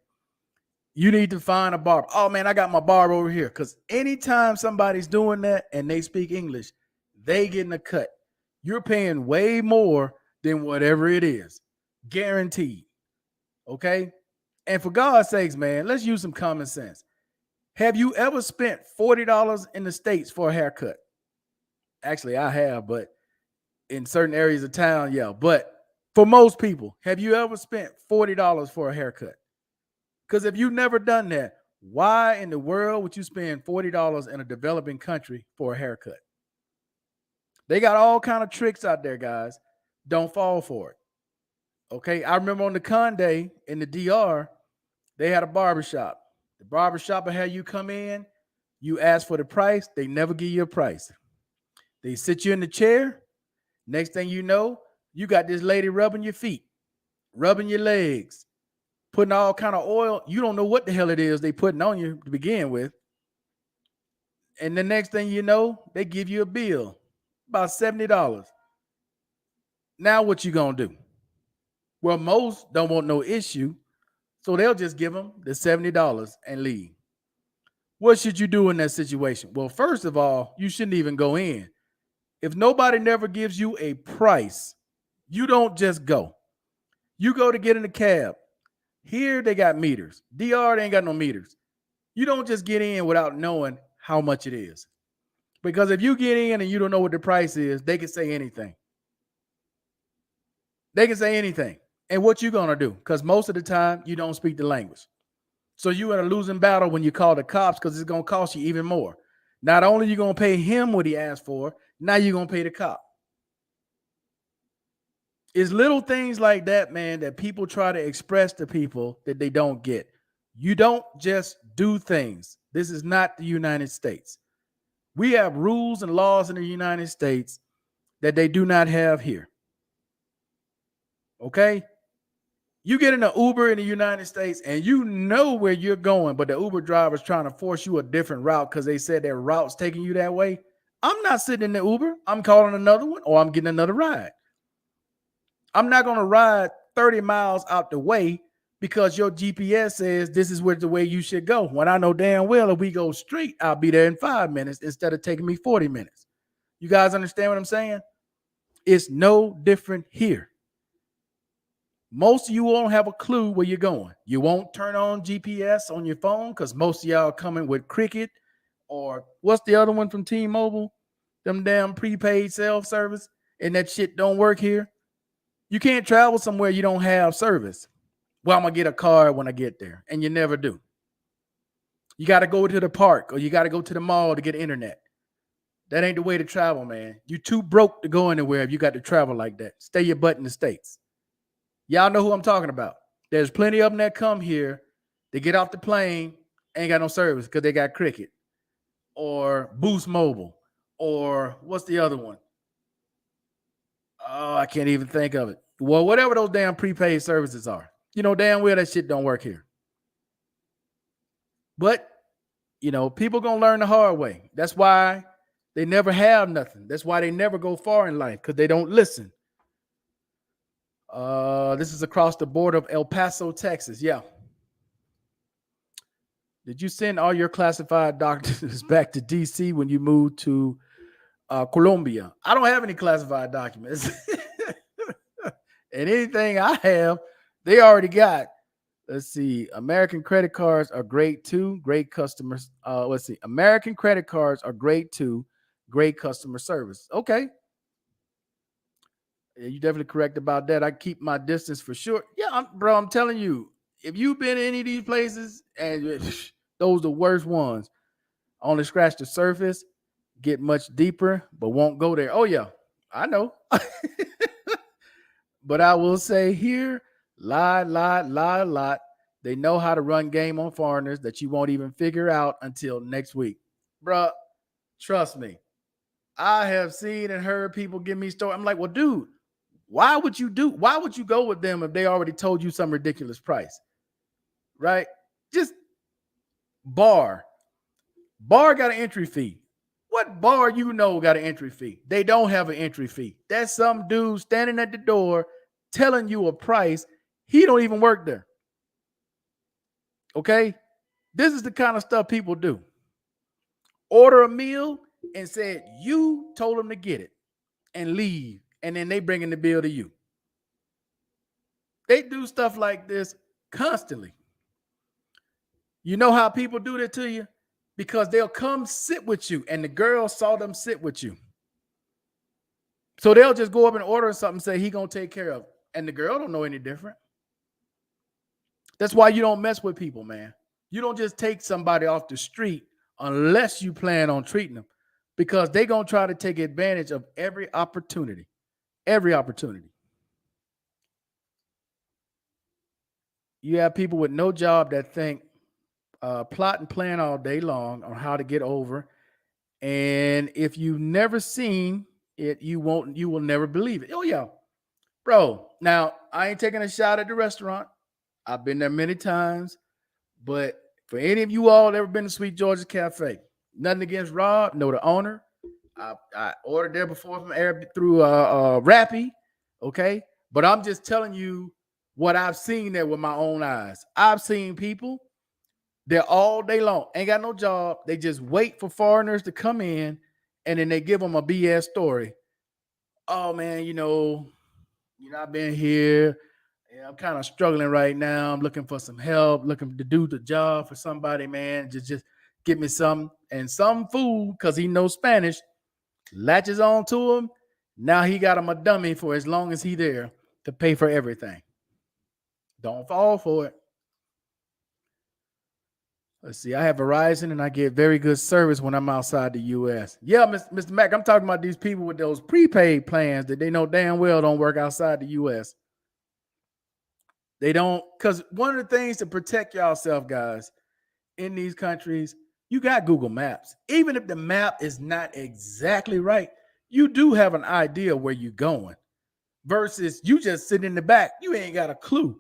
You need to find a barber. Oh man, I got my barber over here. Because anytime somebody's doing that and they speak English, they getting a cut. You're paying way more than whatever it is. Guaranteed. Okay? And for God's sakes, man, let's use some common sense. Have you ever spent $40 in the States for a haircut? Actually, I have, but in certain areas of town, yeah. But for most people, have you ever spent $40 for a haircut? Because if you've never done that, why in the world would you spend $40 in a developing country for a haircut? They got all kind of tricks out there, guys. Don't fall for it. Okay, I remember on the Conde in the DR, they had a barbershop. The barbershop will have you come in, you ask for the price, they never give you a price. They sit you in the chair. Next thing you know, you got this lady rubbing your feet, rubbing your legs, putting all kind of oil. You don't know what the hell it is they putting on you to begin with. And the next thing you know, they give you a bill, about $70. Now what you gonna do? Well, most don't want no issue, so they'll just give them the $70 and leave. What should you do in that situation? Well, first of all, you shouldn't even go in. If nobody never gives you a price, you don't just go. You go to get in a cab. Here they got meters. DR, they ain't got no meters. You don't just get in without knowing how much it is. Because if you get in and you don't know what the price is, they can say anything. They can say anything. And what you gonna do? Because most of the time you don't speak the language. So you in a losing battle when you call the cops because it's gonna cost you even more. Not only you gonna pay him what he asked for, now you're gonna pay the cop. It's little things like that, man, that people try to express to people that they don't get. You don't just do things. This is not the United States. We have rules and laws in the United States that they do not have here. Okay? You get in an Uber in the United States and you know where you're going, but the Uber driver is trying to force you a different route because they said their route's taking you that way. I'm not sitting in the Uber. I'm calling another one or I'm getting another ride. I'm not going to ride 30 miles out the way because your GPS says this is where the way you should go. When I know damn well if we go straight, I'll be there in 5 minutes instead of taking me 40 minutes. You guys understand what I'm saying? It's no different here. Most of you won't have a clue where you're going. You won't turn on GPS on your phone because most of y'all coming with Cricket or what's the other one from T-Mobile? Them damn prepaid cell service, and that shit don't work here. You can't travel somewhere you don't have service. Well, I'm going to get a card when I get there, and you never do. You got to go to the park or you got to go to the mall to get internet. That ain't the way to travel, man. You too broke to go anywhere if you got to travel like that. Stay your butt in the States. Y'all know who I'm talking about. There's plenty of them that come here. They get off the plane, ain't got no service because they got Cricket or Boost Mobile or what's the other one? Oh, I can't even think of it. Well, whatever those damn prepaid services are. You know damn well that shit don't work here. But, you know, people going to learn the hard way. That's why they never have nothing. That's why they never go far in life because they don't listen. This is across the border of El Paso, Texas. Yeah. Did you send all your classified documents back to DC when you moved to Colombia? I don't have any classified documents. And anything I have, they already got. Let's see. American credit cards are great too. Great customers. Let's see. American credit cards are great too. Great customer service. Okay. Yeah, you definitely correct about that. I keep my distance for sure. Yeah, bro, I'm telling you, if you've been in any of these places, and those are the worst ones, only scratch the surface, get much deeper, but won't go there. Oh yeah, I know. But I will say here, lot. They know how to run game on foreigners that you won't even figure out until next week. Bruh, trust me. I have seen and heard people give me stories. I'm like, well, dude, why would you go with them if they already told you some ridiculous price? Right? Just bar. Bar got an entry fee. What bar you know got an entry fee? They don't have an entry fee. That's some dude standing at the door telling you a price. He don't even work there. Okay? This is the kind of stuff people do. Order a meal and said you told them to get it and leave. And then they bringing the bill to you. They do stuff like this constantly. You know how people do that to you? Because they'll come sit with you and the girl saw them sit with you. So they'll just go up and order something, say he gonna take care of it. And the girl don't know any different. That's why you don't mess with people, man. You don't just take somebody off the street unless you plan on treating them, because they're gonna try to take advantage of every opportunity. Every opportunity. You have people with no job that think plot and plan all day long on how to get over. And if you've never seen it, you will never believe it. Oh yeah, bro. Now I ain't taking a shot at the restaurant. I've been there many times. But for any of you all that ever been to Sweet Georgia Cafe, nothing against Rob, no, the owner. I ordered there before from Arab through Rappy, okay. But I'm just telling you what I've seen there with my own eyes. I've seen people there all day long, ain't got no job. They just wait for foreigners to come in, and then they give them a BS story. Oh man, I've been here. Yeah, I'm kind of struggling right now. I'm looking for some help, looking to do the job for somebody, man. Just give me some. And some fool, because he knows Spanish, latches on to him. Now he got him a dummy for as long as he there to pay for everything. Don't fall for it. Let's see. I have Verizon and I get very good service when I'm outside the U.S. Yeah, Mr. Mac, I'm talking about these people with those prepaid plans that they know damn well don't work outside the U.S. They don't, because one of the things to protect yourself, guys, in these countries, you got Google Maps. Even if the map is not exactly right, you do have an idea where you're going. Versus you just sitting in the back, you ain't got a clue.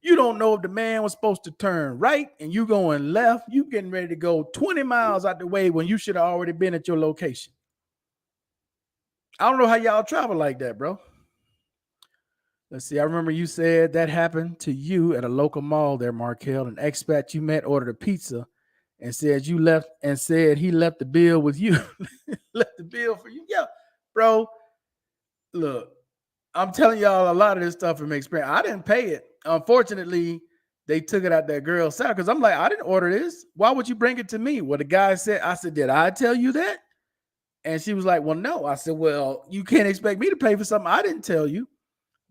You don't know if the man was supposed to turn right and you going left. You getting ready to go 20 miles out the way when you should have already been at your location. I don't know how y'all travel like that, bro. Let's see. I remember you said that happened to you at a local mall there, Markel. An expat you met ordered a pizza and said you left and said he left the bill with you. Left the bill for you. Yeah, bro. Look, I'm telling y'all a lot of this stuff from experience. I didn't pay it. Unfortunately, they took it out that girl's salary because I'm like, I didn't order this. Why would you bring it to me? Well, the guy said, I said, did I tell you that? And she was like, well, no. I said, well, you can't expect me to pay for something I didn't tell you.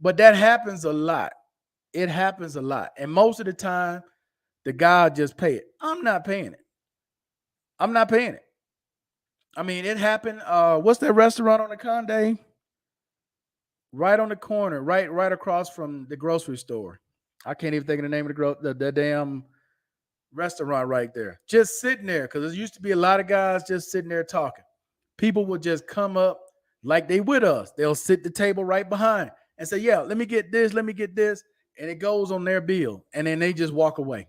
But that happens a lot. It happens a lot. And most of the time, the guy just pay it. I'm not paying it. I'm not paying it. I mean, it happened. What's that restaurant on the Conde? Right on the corner, right across from the grocery store. I can't even think of the name of the damn restaurant right there. Just sitting there, because there used to be a lot of guys just sitting there talking. People would just come up like they with us. They'll sit the table right behind and say, yeah, let me get this, let me get this. And it goes on their bill. And then they just walk away.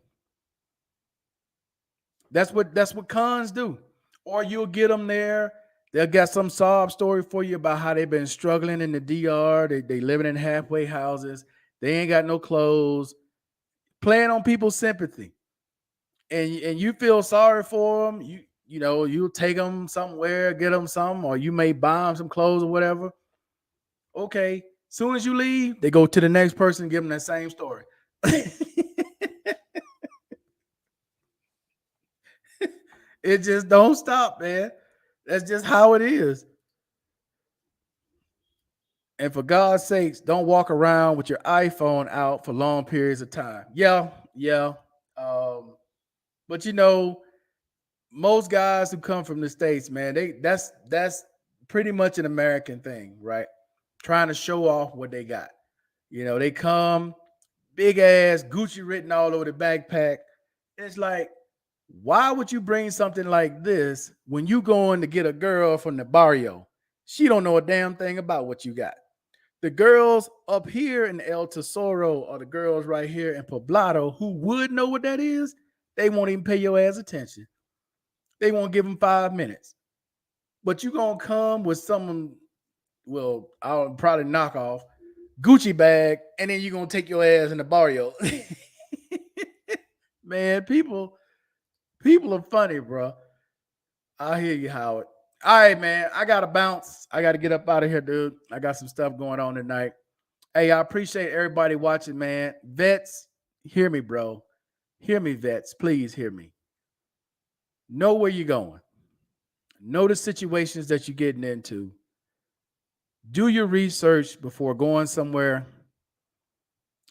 That's what cons do. Or you'll get them there. They'll get some sob story for you about how they've been struggling in the DR. They living in halfway houses. They ain't got no clothes. Playing on people's sympathy. And you feel sorry for them. You'll take them somewhere, get them something, or you may buy them some clothes or whatever. Okay. Soon as you leave, they go to the next person and give them that same story. It just don't stop, man. That's just how it is. And for God's sakes, don't walk around with your iPhone out for long periods of time. Yeah, yeah. Um, but most guys who come from the States, man, that's pretty much an American thing, right? Trying to show off what they got. They come big ass Gucci written all over the backpack. It's like, why would you bring something like this when you going to get a girl from the barrio? She don't know a damn thing about what you got. The girls up here in El Tesoro or the girls right here in Poblado who would know what that is, they won't even pay your ass attention. They won't give them 5 minutes. But you gonna come with some, well, I'll probably knock off Gucci bag, and then you gonna take your ass in the barrio. Man, people are funny, bro. I hear you, Howard. All right, man. I gotta bounce. I gotta get up out of here, dude. I got some stuff going on tonight. Hey, I appreciate everybody watching, man. Vets, hear me, bro. Hear me, vets. Please hear me. Know where you're going. Know the situations that you're getting into. Do your research before going somewhere.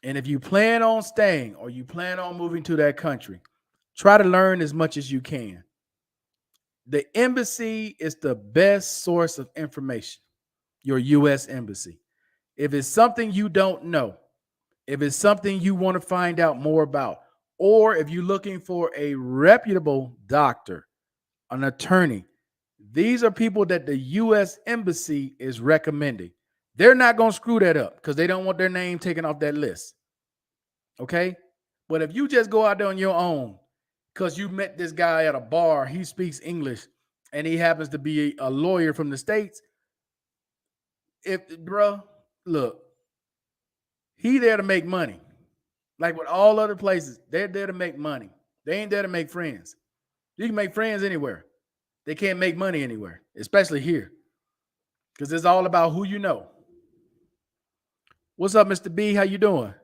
And if you plan on staying or you plan on moving to that country, try to learn as much as you can. The embassy is the best source of information, your U.S. embassy. If it's something you don't know, if it's something you want to find out more about, or if you're looking for a reputable doctor, an attorney, these are people that the U.S. embassy is recommending. They're not going to screw that up because they don't want their name taken off that list. Okay? But if you just go out there on your own because you met this guy at a bar, he speaks English, and he happens to be a lawyer from the States, bro, look, he there to make money. Like with all other places, they're there to make money. They ain't there to make friends. You can make friends anywhere. They can't make money anywhere, especially here, because it's all about who you know. What's up, Mr. B? How you doing?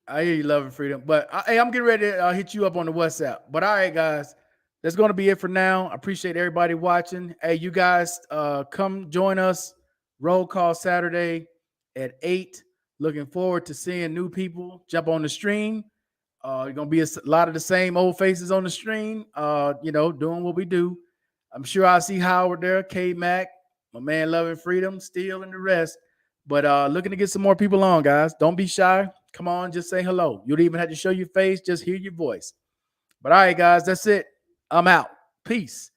I hear you, love and freedom. But hey, I'm getting ready to hit you up on the WhatsApp. But all right, guys, that's going to be it for now. I appreciate everybody watching. Hey, you guys, come join us. Roll call Saturday at 8. Looking forward to seeing new people jump on the stream. You're gonna be a lot of the same old faces on the stream. Doing what we do. I'm sure I see Howard there, K Mac, my man, Love and Freedom, Steel, and the rest. But looking to get some more people on, guys. Don't be shy. Come on, just say hello. You don't even have to show your face, just hear your voice. But all right, guys, that's it. I'm out. Peace.